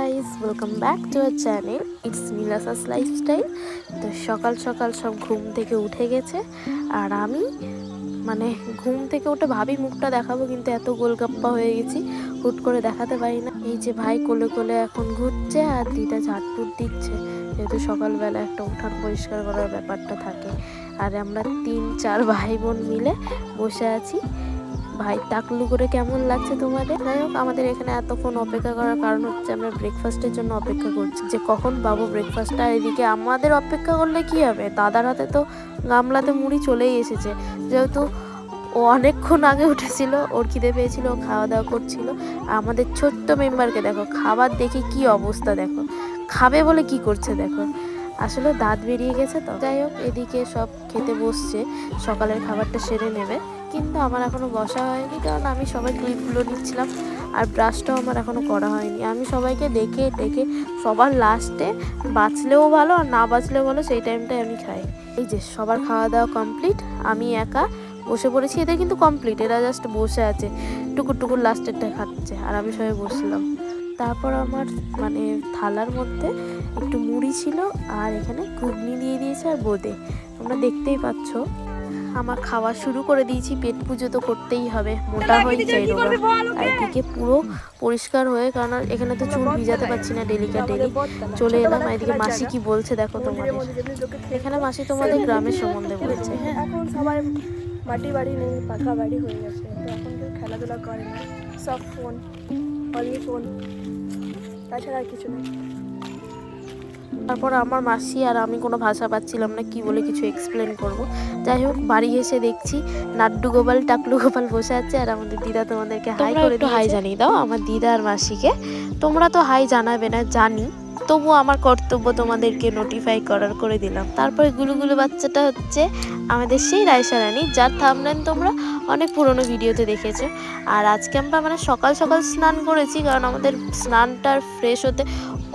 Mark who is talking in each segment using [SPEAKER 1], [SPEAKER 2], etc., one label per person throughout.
[SPEAKER 1] Guys, welcome back to our channel. It's নীলাসাস lifestyle. তো সকাল সকাল সব ঘুম থেকে উঠে গেছে, আর আমি ঘুম থেকে উঠে ভাবি মুখটা দেখাবো, কিন্তু এত গোলগাপ্পা হয়ে গেছি হুট করে দেখাতে পারি না। এই যে ভাই কোলে কোলে এখন ঘুরছে আর দিদা ঝাড়পুট দিচ্ছে, যেহেতু সকালবেলা একটা উঠান পরিষ্কার করার ব্যাপারটা থাকে। আর আমরা 3-4 ভাই বোন মিলে বসে আছি। ভাই টাকলু করে কেমন লাগছে তোমাদের? যাই হোক, আমাদের এখানে এতক্ষণ অপেক্ষা করার কারণ হচ্ছে আমরা ব্রেকফাস্টের জন্য অপেক্ষা করছি, যে কখন পাবো ব্রেকফাস্টটা। এদিকে আমাদের অপেক্ষা করলে কি হবে, দাদার হাতে তো গামলাতে মুড়ি চলেই এসেছে, যেহেতু ও অনেকক্ষণ আগে উঠেছিল, ওর খিদে পেয়েছিল, ও খাওয়া দাওয়া করছিল। আমাদের ছোট্ট মেম্বারকে দেখো, খাবার দেখে কি অবস্থা দেখো, খাবে বলে কি করছে দেখো, আসলে দাঁত বেরিয়ে গেছে। তো যাই হোক, এদিকে সব খেতে বসছে, সকালের খাবারটা সেরে নেবে, কিন্তু আমার এখনও বসা হয়নি, কারণ আমি সবাই ক্লিপগুলো নিচ্ছিলাম আর ব্রাশটাও আমার এখনও করা হয়নি। আমি সবাইকে দেখে টেকে সবার লাস্টে, বাঁচলেও ভালো আর না বাঁচলেও ভালো, সেই টাইমটায় আমি খাই। এই যে সবার খাওয়া দাওয়া কমপ্লিট, আমি একা বসে পড়েছি। এদের কিন্তু কমপ্লিট, এরা জাস্ট বসে আছে, টুকুর টুকুর লাস্টেরটা খাচ্ছে, আর আমি সবাই বসলাম। তারপর আমার থালার মধ্যে একটু মুড়ি ছিল, আর এখানে ঘুগনি দিয়ে দিয়েছে আর বোঁদে, তোমরা দেখতেই পাচ্ছ। আমার খাওয়া শুরু করে দিয়েছি, পেট পুজো তো করতেই হবে, মোটা হয়ে যাই রোগা। আর এদিকে পুরো পরিষ্কার হয়ে, কারণ এখানে তো চুল ভিজাতে পারছি না ডেলি। চলে এলাম। এদিকে মাসি কি বলছে দেখো তোমাদের। এখানে মাসি তোমাদের গ্রামের সম্বন্ধে বলছে।
[SPEAKER 2] এখন সবাই মাটি বাড়ি নেই, পাকা বাড়ি হয়ে গেছে, তো এখন কেউ খেলাধুলা করে না, সব ফোন, অনলি ফোন, তাছাড়া আর কিছু নেই।
[SPEAKER 1] তারপর আমার মাসি আর আমি কোনো ভাষা পাচ্ছিলাম না, কি বলে কিছু এক্সপ্লেন করব। যাই হোক, বাড়ি এসে দেখছি নাড্ডু গোপাল টাকলু গোপাল বসে আছে, আর আমাদের দিদা তোমাদেরকে হাই করে দিয়েছে। হাই জানিয়ে দাও আমার দিদা আর মাসিকে। তোমরা তো হাই জানাবে না জানি, তবুও আমার কর্তব্য তোমাদেরকে নোটিফাই করার করে দিলাম। তারপরে গুলুগুলু বাচ্চাটা হচ্ছে আমাদের সেই রায়সা রানী, যার থাম্বনেল তোমরা অনেক পুরনো ভিডিওতে দেখেছো। আর আজকে আমরা সকাল সকাল স্নান করেছি, কারণ আমাদের স্নানটার ফ্রেশ হতে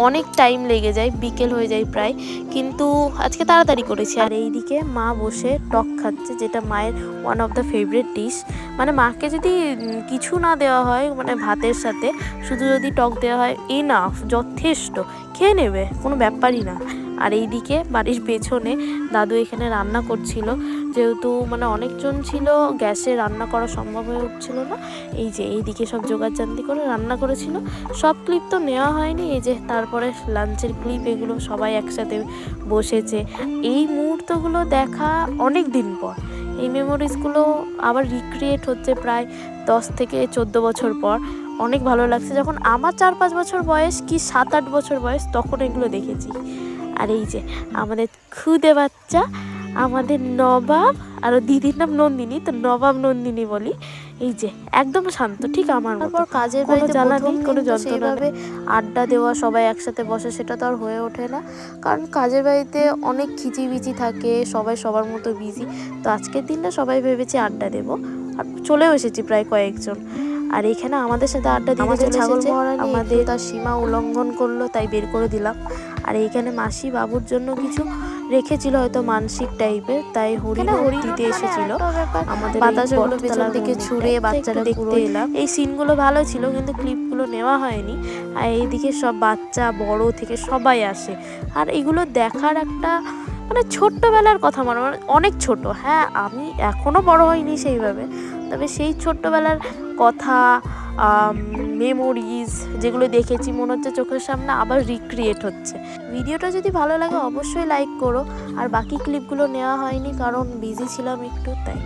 [SPEAKER 1] অনেক টাইম লেগে যায়, বিকেল হয়ে যায় প্রায়, কিন্তু আজকে তাড়াতাড়ি করেছি। আর এইদিকে মা বসে টক খাচ্ছে, যেটা মায়ের one of the favourite dish. মাকে যদি কিছু না দেওয়া হয়, ভাতের সাথে শুধু যদি টক দেওয়া হয়, এনাফ, যথেষ্ট, খেয়ে নেবে, কোনো ব্যাপারই না। আর এইদিকে বাড়ির পেছনে দাদু এখানে রান্না করছিল, যেহেতু অনেকজন ছিল, গ্যাসে রান্না করা সম্ভব হয়ে উঠছিল না। এই যে এইদিকে সব জোগাড়জান্তি করে রান্না করেছিল। সব ক্লিপ তো নেওয়া হয়নি, এই যে তারপরে লাঞ্চের ক্লিপ, এগুলো সবাই একসাথে বসেছে। এই মুহূর্তগুলো দেখা অনেক দিন পর, এই মেমোরিজগুলো আবার রিক্রিয়েট হচ্ছে প্রায় 10 থেকে 14 বছর পর। অনেক ভালো লাগছে, যখন আমার 4-5 বছর বয়স কি 7-8 বছর বয়স, তখন এগুলো দেখেছি। আর এই যে আমাদের খুদে বাচ্চা, আমাদের নবাব, আর দিদির নাম নন্দিনী, তো নবাব নন্দিনী বলি। এই যে একদম শান্ত, ঠিক আমার মতো। কাজের বাড়িতে জ্বালা নেই, কোনো যন্ত্রণা নেই। আড্ডা দেওয়া, সবাই একসাথে বসে, সেটা তো আর হয়ে ওঠে না, কারণ কাজের বাড়িতে অনেক খিচিবিচি থাকে, সবাই সবার মতো বিজি। তো আজকের দিনটা সবাই ভেবেছি আড্ডা দেবো, আর চলেও এসেছি প্রায় কয়েকজন। আর এখানে আমাদের সাথে আড্ডা দিতে চলে এসেছে, আমাদের তার সীমা উল্লঙ্ঘন করলো, তাই বের করে দিলাম। আর এইখানে মাসি বাবুর জন্য কিছু রেখেছিল, হয়তো মানসিক টাইপের, তাই হরিণ দিতে এসেছিল। আমাদের বাতাসগুলো পেছন থেকে ছুঁড়ে বাচ্চারা দেখতে এলাম। এই সিনগুলো ভালো ছিল, কিন্তু ক্লিপগুলো নেওয়া হয়নি। আর এইদিকে সব বাচ্চা বড় থেকে সবাই আসে, আর এগুলো দেখার একটা ছোট্টবেলার কথা, অনেক ছোট। হ্যাঁ, আমি এখনও বড় হইনি সেইভাবে, তবে সেই ছোট্টবেলার কথা, মেমোরিজ যেগুলো দেখেছি, মনে হচ্ছে চোখের সামনে আবার রিক্রিয়েট হচ্ছে। ভিডিওটা যদি ভালো লাগে অবশ্যই লাইক করো। আর বাকি ক্লিপগুলো নেওয়া হয়নি, কারণ বিজি ছিলাম একটু, তাই।